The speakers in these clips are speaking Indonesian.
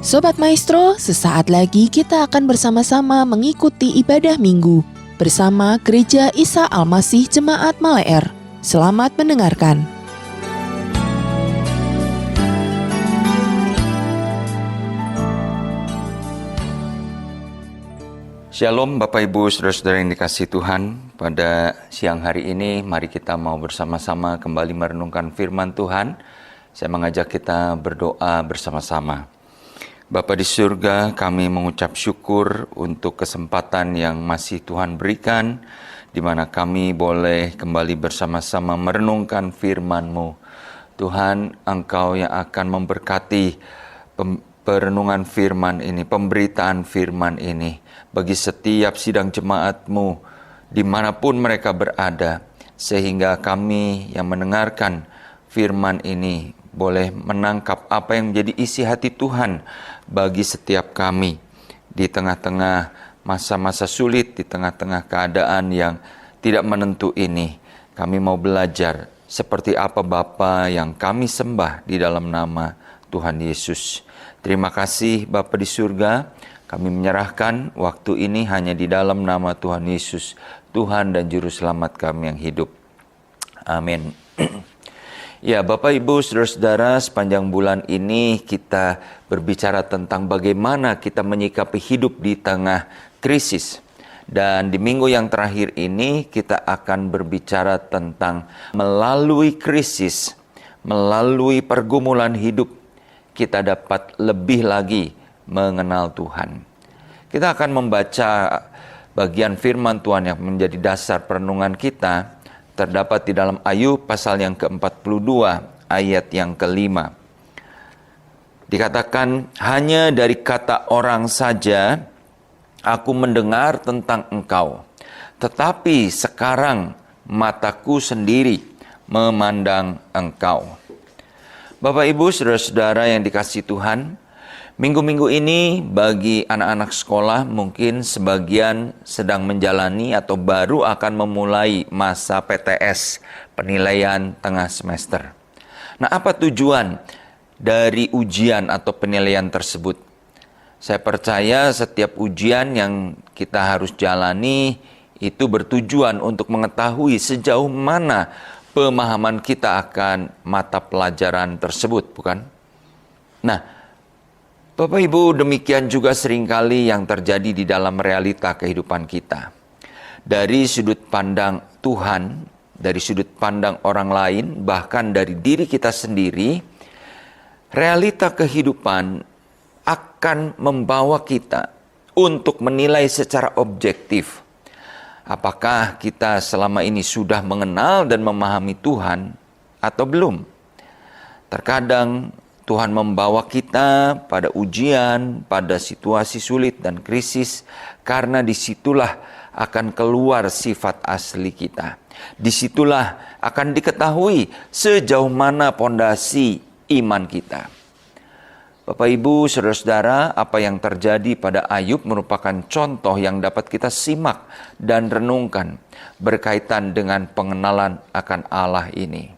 Sobat Maestro, sesaat lagi kita akan bersama-sama mengikuti ibadah minggu bersama Gereja Isa Al-Masih Jemaat Maleer. Selamat mendengarkan. Shalom Bapak Ibu Saudara-saudara yang dikasihi Tuhan. Pada siang hari ini mari kita mau bersama-sama kembali merenungkan firman Tuhan. Saya mengajak kita berdoa bersama-sama. Bapa di surga, kami mengucap syukur untuk kesempatan yang masih Tuhan berikan, di mana kami boleh kembali bersama-sama merenungkan firman-Mu. Tuhan, Engkau yang akan memberkati perenungan firman ini, pemberitaan firman ini, bagi setiap sidang jemaat-Mu, dimanapun mereka berada, sehingga kami yang mendengarkan firman ini boleh menangkap apa yang menjadi isi hati Tuhan bagi setiap kami di tengah-tengah masa-masa sulit, di tengah-tengah keadaan yang tidak menentu ini. Kami mau belajar seperti apa Bapa yang kami sembah di dalam nama Tuhan Yesus. Terima kasih Bapa di surga, kami menyerahkan waktu ini hanya di dalam nama Tuhan Yesus, Tuhan dan Juru Selamat kami yang hidup. Amin. Ya, Bapak Ibu Saudara-saudara, sepanjang bulan ini kita berbicara tentang bagaimana kita menyikapi hidup di tengah krisis. Dan di minggu yang terakhir ini kita akan berbicara tentang melalui krisis, melalui pergumulan hidup, kita dapat lebih lagi mengenal Tuhan. Kita akan membaca bagian firman Tuhan yang menjadi dasar perenungan kita, terdapat di dalam Ayub pasal yang ke-42 ayat yang ke-5. Dikatakan, hanya dari kata orang saja aku mendengar tentang engkau, tetapi sekarang mataku sendiri memandang engkau. Bapak Ibu Saudara-saudara yang dikasihi Tuhan, minggu-minggu ini bagi anak-anak sekolah mungkin sebagian sedang menjalani atau baru akan memulai masa PTS, penilaian tengah semester. Nah, apa tujuan dari ujian atau penilaian tersebut? Saya percaya setiap ujian yang kita harus jalani itu bertujuan untuk mengetahui sejauh mana pemahaman kita akan mata pelajaran tersebut, bukan? Nah, Bapak Ibu, demikian juga seringkali yang terjadi di dalam realita kehidupan kita. Dari sudut pandang Tuhan, dari sudut pandang orang lain, bahkan dari diri kita sendiri, realita kehidupan akan membawa kita untuk menilai secara objektif. Apakah kita selama ini sudah mengenal dan memahami Tuhan atau belum? Terkadang Tuhan membawa kita pada ujian, pada situasi sulit dan krisis, karena disitulah akan keluar sifat asli kita. Disitulah akan diketahui sejauh mana pondasi iman kita. Bapak Ibu, Saudara-saudara, apa yang terjadi pada Ayub merupakan contoh yang dapat kita simak dan renungkan berkaitan dengan pengenalan akan Allah ini.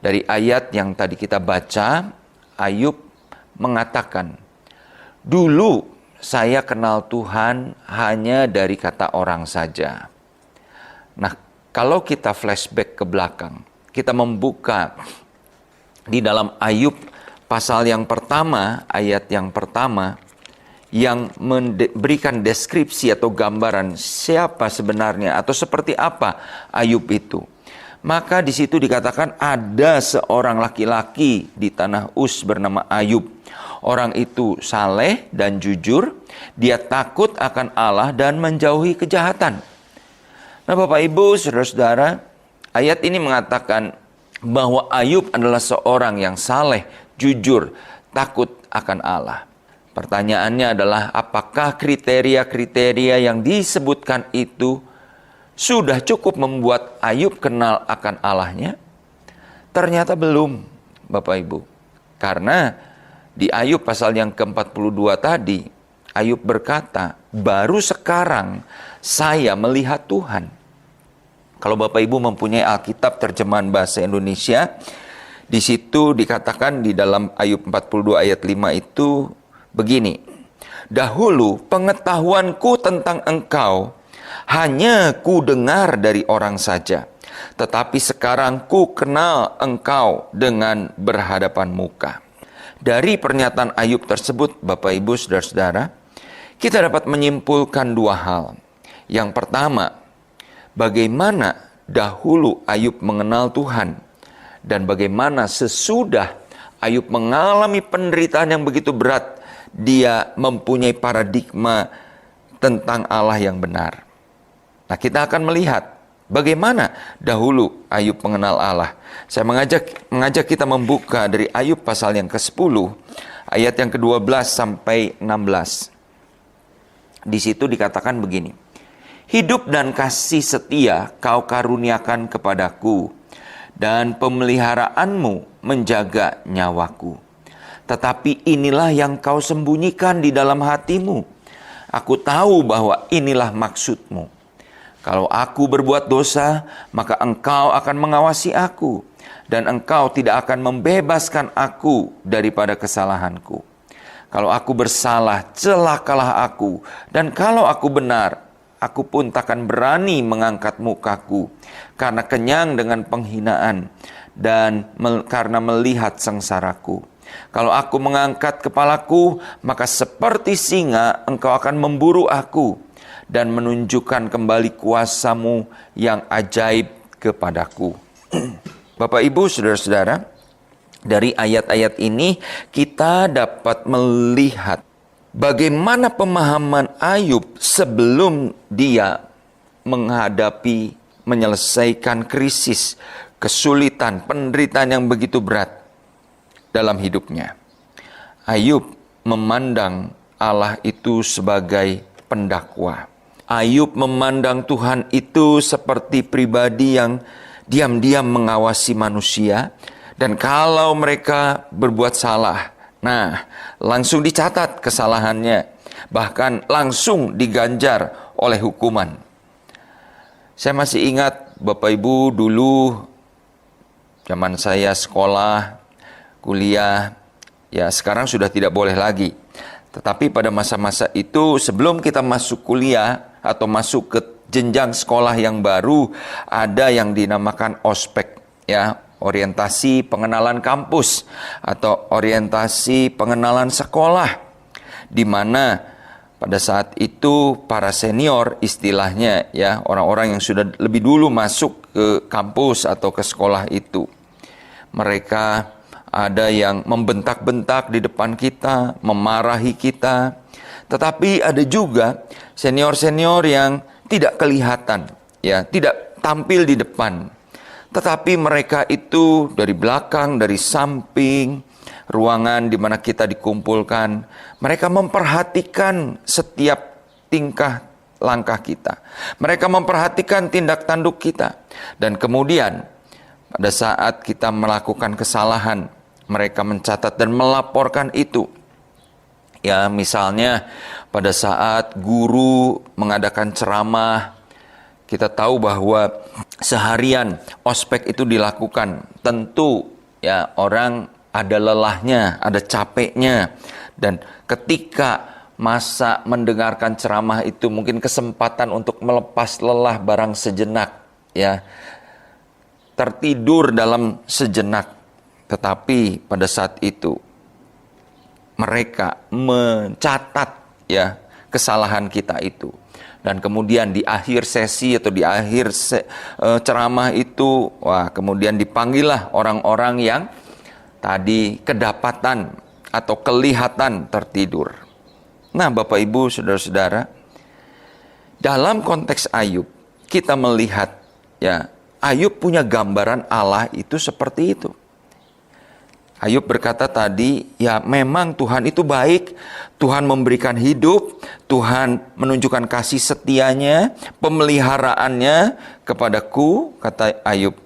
Dari ayat yang tadi kita baca, Ayub mengatakan, dulu saya kenal Tuhan hanya dari kata orang saja. Nah, kalau kita flashback ke belakang, kita membuka di dalam Ayub pasal yang pertama, ayat yang pertama, yang memberikan deskripsi atau gambaran siapa sebenarnya atau seperti apa Ayub itu. Maka di situ dikatakan ada seorang laki-laki di tanah Uz bernama Ayub. Orang itu saleh dan jujur, dia takut akan Allah dan menjauhi kejahatan. Nah Bapak Ibu, Saudara-saudara, ayat ini mengatakan bahwa Ayub adalah seorang yang saleh, jujur, takut akan Allah. Pertanyaannya adalah apakah kriteria-kriteria yang disebutkan itu sudah cukup membuat Ayub kenal akan Allahnya? Ternyata belum, Bapak Ibu. Karena di Ayub pasal yang ke-42 tadi, Ayub berkata, baru sekarang saya melihat Tuhan. Kalau Bapak Ibu mempunyai Alkitab terjemahan bahasa Indonesia, di situ dikatakan di dalam Ayub 42 ayat 5 itu, begini, dahulu pengetahuanku tentang engkau hanya ku dengar dari orang saja, tetapi sekarang ku kenal engkau dengan berhadapan muka. Dari pernyataan Ayub tersebut, Bapak Ibu Saudara-saudara, kita dapat menyimpulkan dua hal. Yang pertama, bagaimana dahulu Ayub mengenal Tuhan, dan bagaimana sesudah Ayub mengalami penderitaan yang begitu berat, dia mempunyai paradigma tentang Allah yang benar. Nah, kita akan melihat bagaimana dahulu Ayub mengenal Allah. Saya mengajak kita membuka dari Ayub pasal yang ke-10, ayat yang ke-12 sampai 16. Di situ dikatakan begini, hidup dan kasih setia kau karuniakan kepadaku, dan pemeliharaanmu menjaga nyawaku. Tetapi inilah yang kau sembunyikan di dalam hatimu. Aku tahu bahwa inilah maksudmu. Kalau aku berbuat dosa, maka engkau akan mengawasi aku, dan engkau tidak akan membebaskan aku daripada kesalahanku. Kalau aku bersalah, celakalah aku, dan kalau aku benar, aku pun takkan berani mengangkat mukaku, karena kenyang dengan penghinaan, dan karena melihat sengsaraku. Kalau aku mengangkat kepalaku, maka seperti singa engkau akan memburu aku, dan menunjukkan kembali kuasamu yang ajaib kepadaku. Bapak Ibu Saudara-saudara, dari ayat-ayat ini kita dapat melihat bagaimana pemahaman Ayub sebelum dia menghadapi, menyelesaikan krisis, kesulitan, penderitaan yang begitu berat dalam hidupnya. Ayub memandang Allah itu sebagai pendakwa. Ayub memandang Tuhan itu seperti pribadi yang diam-diam mengawasi manusia, dan kalau mereka berbuat salah, nah, langsung dicatat kesalahannya, bahkan langsung diganjar oleh hukuman. Saya masih ingat Bapak Ibu dulu, zaman saya sekolah, kuliah, ya sekarang sudah tidak boleh lagi. Tetapi pada masa-masa itu, sebelum kita masuk kuliah atau masuk ke jenjang sekolah yang baru, ada yang dinamakan ospek, ya, orientasi pengenalan kampus atau orientasi pengenalan sekolah, di mana pada saat itu para senior, istilahnya ya, orang-orang yang sudah lebih dulu masuk ke kampus atau ke sekolah itu, mereka ada yang membentak-bentak di depan kita, memarahi kita, tetapi ada juga senior-senior yang tidak kelihatan, ya, tidak tampil di depan. Tetapi mereka itu dari belakang, dari samping ruangan di mana kita dikumpulkan, mereka memperhatikan setiap tingkah langkah kita. Mereka memperhatikan tindak tanduk kita. Dan kemudian pada saat kita melakukan kesalahan, mereka mencatat dan melaporkan itu. Ya, misalnya pada saat guru mengadakan ceramah, kita tahu bahwa seharian ospek itu dilakukan. Tentu ya, orang ada lelahnya, ada capeknya. Dan ketika masa mendengarkan ceramah itu mungkin kesempatan untuk melepas lelah barang sejenak, ya. Tertidur dalam sejenak. Tetapi pada saat itu mereka mencatat ya kesalahan kita itu. Dan kemudian di akhir sesi atau di akhir ceramah itu, wah, kemudian dipanggillah orang-orang yang tadi kedapatan atau kelihatan tertidur. Nah, Bapak Ibu, Saudara-saudara, dalam konteks Ayub, kita melihat ya, Ayub punya gambaran Allah itu seperti itu. Ayub berkata tadi, ya memang Tuhan itu baik, Tuhan memberikan hidup, Tuhan menunjukkan kasih setianya, pemeliharaannya kepadaku, kata Ayub.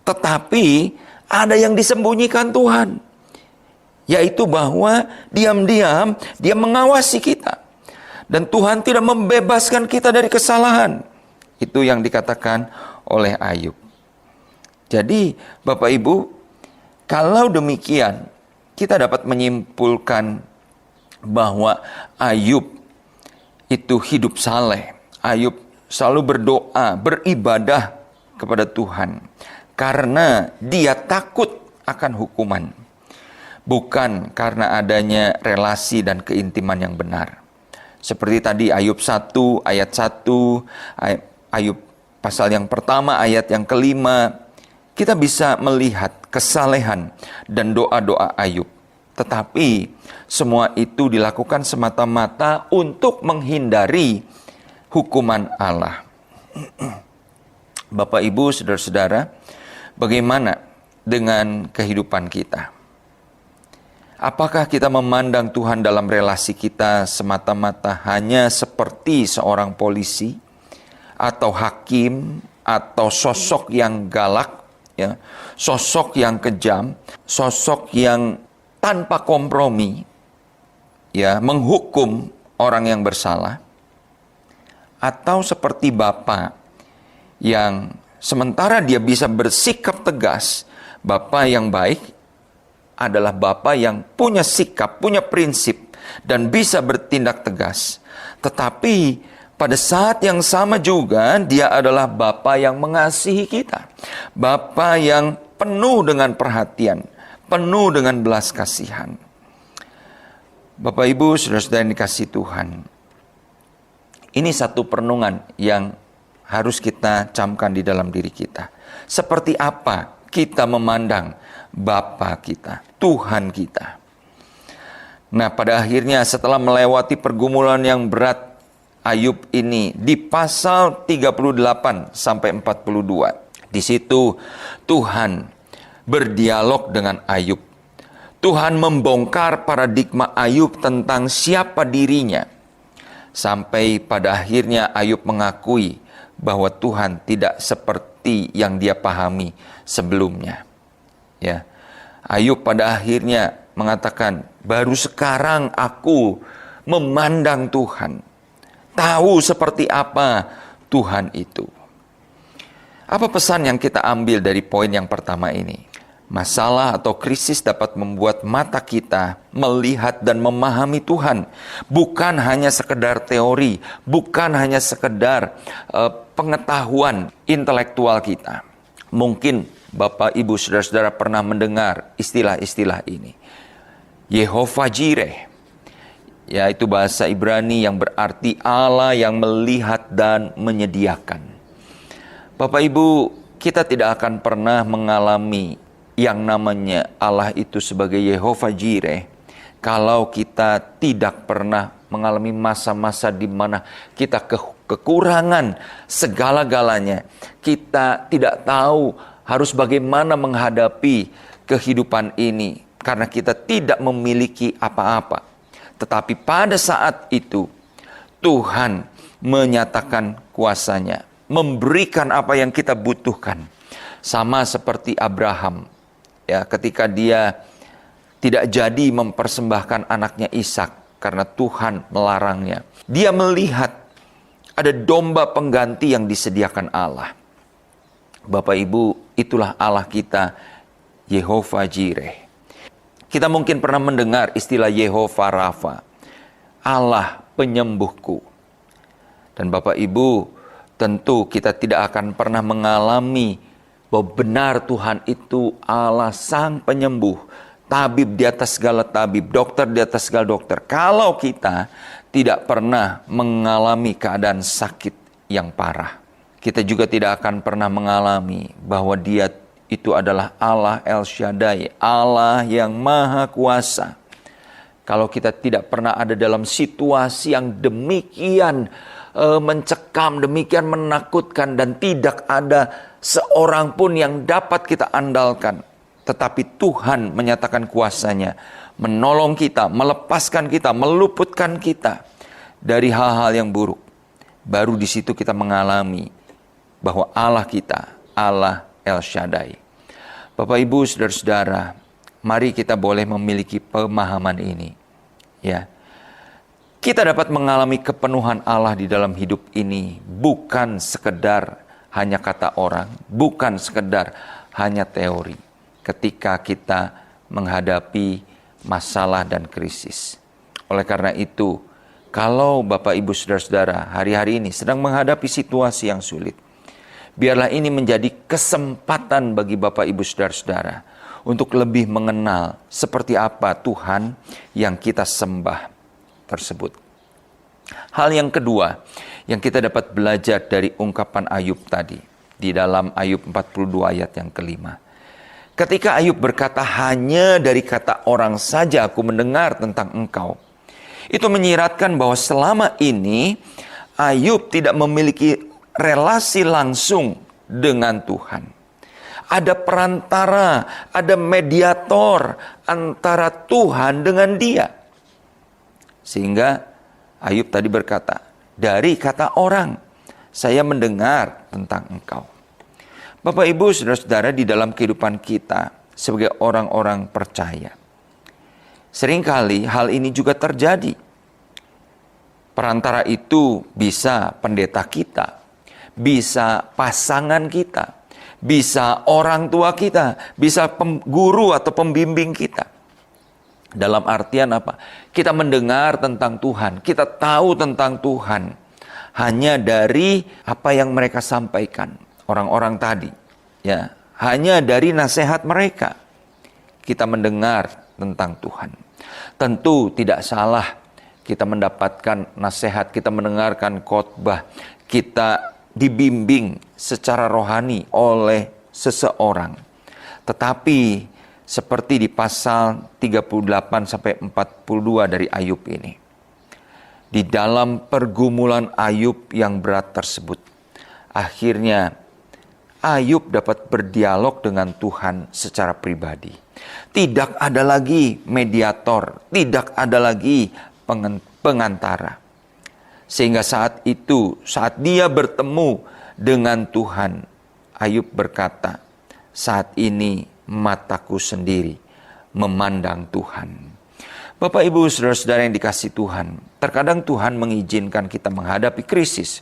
Tetapi ada yang disembunyikan Tuhan, yaitu bahwa diam-diam Dia mengawasi kita. Dan Tuhan tidak membebaskan kita dari kesalahan. Itu yang dikatakan oleh Ayub. Jadi Bapak Ibu, kalau demikian, kita dapat menyimpulkan bahwa Ayub itu hidup saleh. Ayub selalu berdoa, beribadah kepada Tuhan karena dia takut akan hukuman, bukan karena adanya relasi dan keintiman yang benar. Seperti tadi Ayub 1 ayat 1, Ayub pasal yang pertama ayat yang kelima, kita bisa melihat kesalehan dan doa-doa Ayub. Tetapi semua itu dilakukan semata-mata untuk menghindari hukuman Allah. Bapak, Ibu, saudara-saudara, bagaimana dengan kehidupan kita? Apakah kita memandang Tuhan dalam relasi kita semata-mata hanya seperti seorang polisi atau hakim atau sosok yang galak, ya, sosok yang kejam, sosok yang tanpa kompromi, ya, menghukum orang yang bersalah, atau seperti Bapa yang sementara dia bisa bersikap tegas, Bapa yang baik adalah Bapa yang punya sikap, punya prinsip, dan bisa bertindak tegas. Tetapi pada saat yang sama juga dia adalah Bapa yang mengasihi kita. Bapa yang penuh dengan perhatian, penuh dengan belas kasihan. Bapak, Ibu, saudara-saudara yang dikasihi Tuhan, ini satu perenungan yang harus kita camkan di dalam diri kita. Seperti apa kita memandang Bapa kita, Tuhan kita. Nah, pada akhirnya setelah melewati pergumulan yang berat, Ayub ini di pasal 38 sampai 42. Di situ Tuhan berdialog dengan Ayub. Tuhan membongkar paradigma Ayub tentang siapa dirinya. Sampai pada akhirnya Ayub mengakui bahwa Tuhan tidak seperti yang dia pahami sebelumnya. Ya, Ayub pada akhirnya mengatakan, baru sekarang aku memandang Tuhan, tahu seperti apa Tuhan itu. Apa pesan yang kita ambil dari poin yang pertama ini? Masalah atau krisis dapat membuat mata kita melihat dan memahami Tuhan. Bukan hanya sekedar teori, bukan hanya sekedar pengetahuan intelektual kita. Mungkin Bapak, Ibu, saudara-saudara pernah mendengar istilah-istilah ini. Yehovah Jireh, yaitu bahasa Ibrani yang berarti Allah yang melihat dan menyediakan. Bapak, Ibu, kita tidak akan pernah mengalami yang namanya Allah itu sebagai Yehovah Jireh kalau kita tidak pernah mengalami masa-masa di mana kita kekurangan segala-galanya. Kita tidak tahu harus bagaimana menghadapi kehidupan ini karena kita tidak memiliki apa-apa. Tetapi pada saat itu Tuhan menyatakan kuasanya, memberikan apa yang kita butuhkan. Sama seperti Abraham, ya, ketika dia tidak jadi mempersembahkan anaknya Ishak karena Tuhan melarangnya. Dia melihat ada domba pengganti yang disediakan Allah. Bapak, Ibu, itulah Allah kita, Yehovah Jireh. Kita mungkin pernah mendengar istilah Yehovah Rafa, Allah penyembuhku. Dan Bapak, Ibu, tentu kita tidak akan pernah mengalami bahwa benar Tuhan itu Allah sang penyembuh, tabib di atas segala tabib, dokter di atas segala dokter. Kalau kita tidak pernah mengalami keadaan sakit yang parah. Kita juga tidak akan pernah mengalami bahwa Dia itu adalah Allah El Shaddai, Allah yang Maha Kuasa. Kalau kita tidak pernah ada dalam situasi yang demikian mencekam, demikian menakutkan, dan tidak ada seorang pun yang dapat kita andalkan, tetapi Tuhan menyatakan kuasanya, menolong kita, melepaskan kita, meluputkan kita dari hal-hal yang buruk. Baru di situ kita mengalami bahwa Allah kita, Allah El Shaddai. Bapak, Ibu, saudara-saudara, mari kita boleh memiliki pemahaman ini. Ya, kita dapat mengalami kepenuhan Allah di dalam hidup ini bukan sekedar hanya kata orang, bukan sekedar hanya teori. Ketika kita menghadapi masalah dan krisis. Oleh karena itu, kalau Bapak Ibu Saudara-saudara hari-hari ini sedang menghadapi situasi yang sulit, biarlah ini menjadi kesempatan bagi Bapak Ibu Saudara-saudara untuk lebih mengenal seperti apa Tuhan yang kita sembah tersebut. Hal yang kedua yang kita dapat belajar dari ungkapan Ayub tadi, di dalam Ayub 42 ayat yang kelima. Ketika Ayub berkata, hanya dari kata orang saja aku mendengar tentang engkau. Itu menyiratkan bahwa selama ini Ayub tidak memiliki relasi langsung dengan Tuhan. Ada perantara, ada mediator antara Tuhan dengan dia. Sehingga Ayub tadi berkata, dari kata orang, saya mendengar tentang engkau. Bapak Ibu Saudara-saudara, di dalam kehidupan kita sebagai orang-orang percaya, seringkali hal ini juga terjadi. Perantara itu bisa pendeta kita, bisa pasangan kita, bisa orang tua kita, bisa guru atau pembimbing kita. Dalam artian apa? Kita mendengar tentang Tuhan, kita tahu tentang Tuhan hanya dari apa yang mereka sampaikan, orang-orang tadi. Ya, hanya dari nasihat mereka kita mendengar tentang Tuhan. Tentu tidak salah kita mendapatkan nasihat, kita mendengarkan khotbah, kita dibimbing secara rohani oleh seseorang. Tetapi seperti di pasal 38-42 dari Ayub ini, di dalam pergumulan Ayub yang berat tersebut, akhirnya Ayub dapat berdialog dengan Tuhan secara pribadi. Tidak ada lagi mediator, tidak ada lagi pengantara. Sehingga saat itu, saat dia bertemu dengan Tuhan, Ayub berkata, saat ini mataku sendiri memandang Tuhan. Bapak Ibu Saudara-saudara yang dikasihi Tuhan, terkadang Tuhan mengizinkan kita menghadapi krisis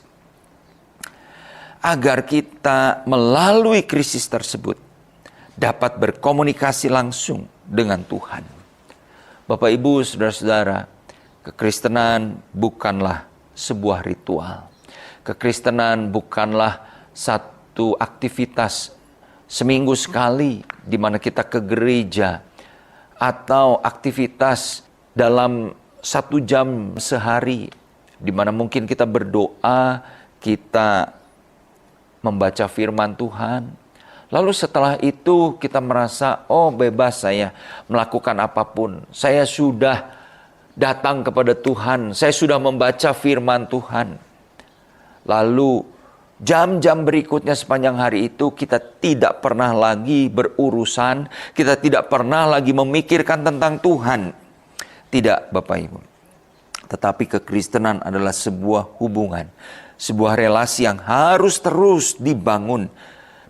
agar kita melalui krisis tersebut dapat berkomunikasi langsung dengan Tuhan. Bapak Ibu Saudara-saudara, kekristenan bukanlah sebuah ritual. Kekristenan bukanlah satu aktivitas seminggu sekali di mana kita ke gereja, atau aktivitas dalam 1 jam sehari di mana mungkin kita berdoa, kita membaca firman Tuhan. Lalu setelah itu kita merasa, oh bebas saya melakukan apapun. Saya sudah datang kepada Tuhan, saya sudah membaca firman Tuhan. Lalu jam-jam berikutnya sepanjang hari itu kita tidak pernah lagi berurusan, kita tidak pernah lagi memikirkan tentang Tuhan. Tidak, Bapak Ibu. Tetapi kekristenan adalah sebuah hubungan, sebuah relasi yang harus terus dibangun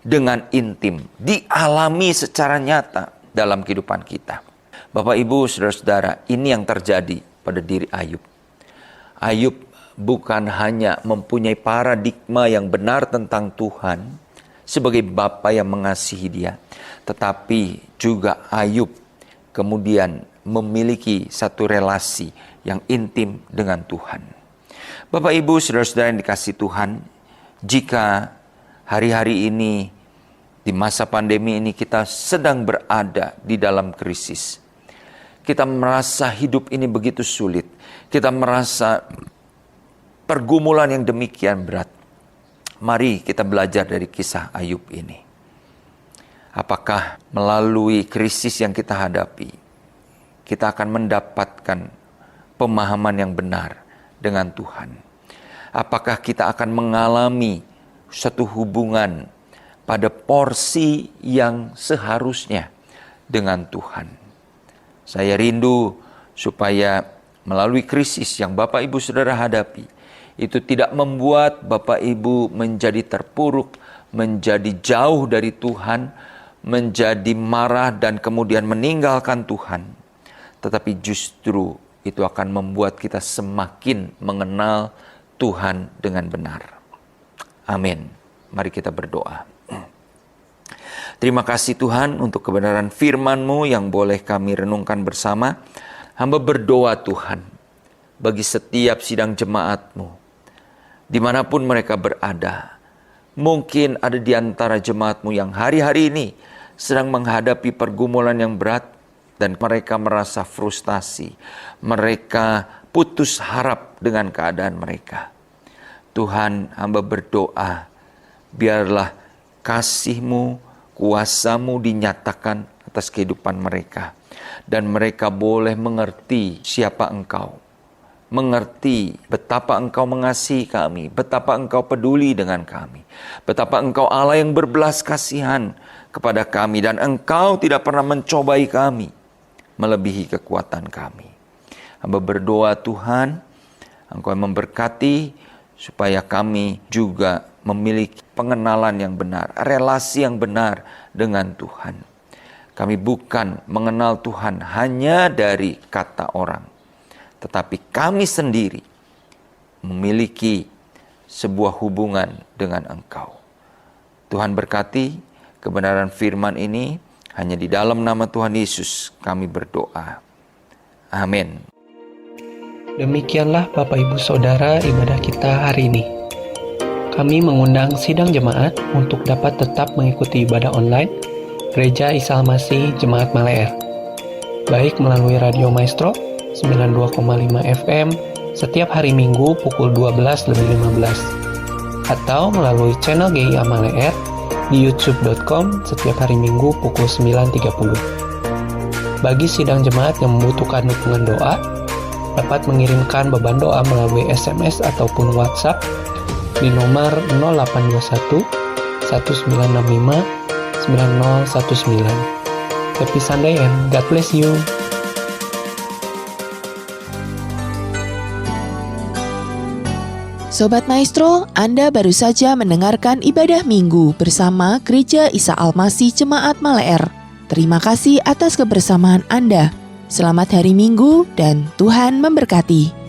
dengan intim, dialami secara nyata dalam kehidupan kita. Bapak Ibu Saudara-saudara, ini yang terjadi pada diri Ayub. Ayub bukan hanya mempunyai paradigma yang benar tentang Tuhan sebagai Bapa yang mengasihi dia, tetapi juga Ayub kemudian memiliki satu relasi yang intim dengan Tuhan. Bapak Ibu Saudara-saudara yang dikasihi Tuhan, jika hari-hari ini di masa pandemi ini kita sedang berada di dalam krisis, kita merasa hidup ini begitu sulit, kita merasa pergumulan yang demikian berat. Mari kita belajar dari kisah Ayub ini. Apakah melalui krisis yang kita hadapi, kita akan mendapatkan pemahaman yang benar dengan Tuhan? Apakah kita akan mengalami satu hubungan pada porsi yang seharusnya dengan Tuhan? Saya rindu supaya melalui krisis yang Bapak Ibu Saudara hadapi, itu tidak membuat Bapak Ibu menjadi terpuruk, menjadi jauh dari Tuhan, menjadi marah dan kemudian meninggalkan Tuhan. Tetapi justru itu akan membuat kita semakin mengenal Tuhan dengan benar. Amin. Mari kita berdoa. Terima kasih Tuhan untuk kebenaran firman-Mu yang boleh kami renungkan bersama. Hamba berdoa Tuhan, bagi setiap sidang jemaat-Mu, dimanapun mereka berada. Mungkin ada di antara jemaat-Mu yang hari-hari ini sedang menghadapi pergumulan yang berat dan mereka merasa frustasi. Mereka putus harap dengan keadaan mereka. Tuhan, hamba berdoa, biarlah kasih-Mu, kuasa-Mu dinyatakan atas kehidupan mereka. Dan mereka boleh mengerti siapa Engkau. Mengerti betapa Engkau mengasihi kami, betapa Engkau peduli dengan kami, betapa Engkau Allah yang berbelas kasihan kepada kami, dan Engkau tidak pernah mencobai kami melebihi kekuatan kami. Hamba berdoa Tuhan, Engkau yang memberkati supaya kami juga memiliki pengenalan yang benar, relasi yang benar dengan Tuhan. Kami bukan mengenal Tuhan hanya dari kata orang, tetapi kami sendiri memiliki sebuah hubungan dengan Engkau. Tuhan berkati kebenaran firman ini, hanya di dalam nama Tuhan Yesus kami berdoa. Amin. Demikianlah Bapak Ibu Saudara ibadah kita hari ini. Kami mengundang sidang jemaat untuk dapat tetap mengikuti ibadah online Gereja Isa Almasih Jemaat Maleer, baik melalui Radio Maestro 92,5 FM setiap hari Minggu pukul 12:15 atau melalui channel GIA Maleer di youtube.com setiap hari Minggu pukul 9.30. Bagi sidang jemaat yang membutuhkan dukungan doa, dapat mengirimkan beban doa melalui SMS ataupun WhatsApp di nomor 0821 1965 9019. Happy Sunday and God bless you. Sobat Maestro, Anda baru saja mendengarkan ibadah minggu bersama Gereja Isa Almasih Jemaat Maleer. Terima kasih atas kebersamaan Anda. Selamat hari Minggu dan Tuhan memberkati.